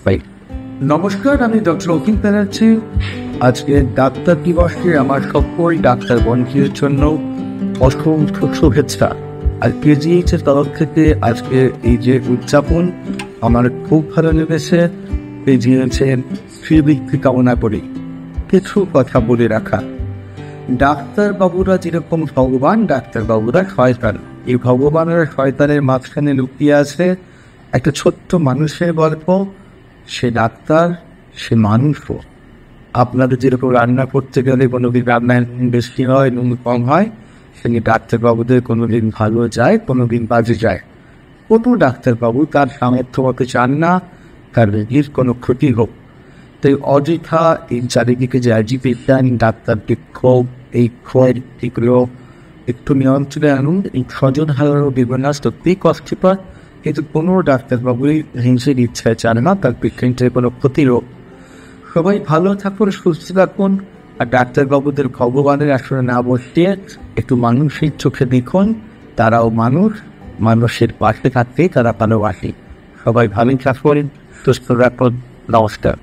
Right. নমস্কার, আমি doctor অখিল ব্যানার্জি। আজকে ডাক্তার দিবসে আমার সকল ডাক্তার বন্ধুদের জন্য অসংখ্য শুভেচ্ছা। আর কেজিএইচ এর তরফ থেকে আজকে এই যে উদযাপন আমার খুব ভালো লেগেছে। কেজিএইচ এর শ্রীবৃদ্ধি কামনা করি। কিছু কথা বলে রাখা, ডাক্তারবাবুরা যেরকম ভগবান, ডাক্তারবাবুরা শয়তান। এই ভগবানের শয়তানের মাঝখানে লুকিয়ে আছে একটা ছোট্ট মানুষের গল্প। সে ডাক্তার, সে মানুষও। আপনাদের যেরকম রান্না করতে গেলে কোনোদিন রান্নায় নুন বেশি হয়, নুন কম হয়, সেখানে ডাক্তারবাবুদের কোনোদিন ভালো যায়, কোনোদিন বাজে যায়। কোনো ডাক্তারবাবু তার সামর্থ্য মতো চান না তার রোগীর কোনো ক্ষতি হোক। তাই অযথা এই চারিদিকে যে অ্যাজিটেশন, ডাক্তার বিক্ষোভ, এই ক্ষয় এগুলো একটু নিয়ন্ত্রণে আনুন। এই স্বজন হারানো বিবেনা সত্যিই কষ্টকর, কিন্তু কোনো ডাক্তারবাবুই হিংসের ইচ্ছায় চান না তার পেশেন্টের কোনো ক্ষতি হোক। সবাই ভালো থাকুন, সুস্থ থাকুন। আর ডাক্তারবাবুদের ভগবানের আসলে না বসিয়ে একটু মানুষের চোখে দেখুন। তারাও মানুষ, মানুষের পাশে থাকতেই তারা ভালোবাসে। সবাই ভালো থাকুন, সুস্থ রাখুন। নমস্কার।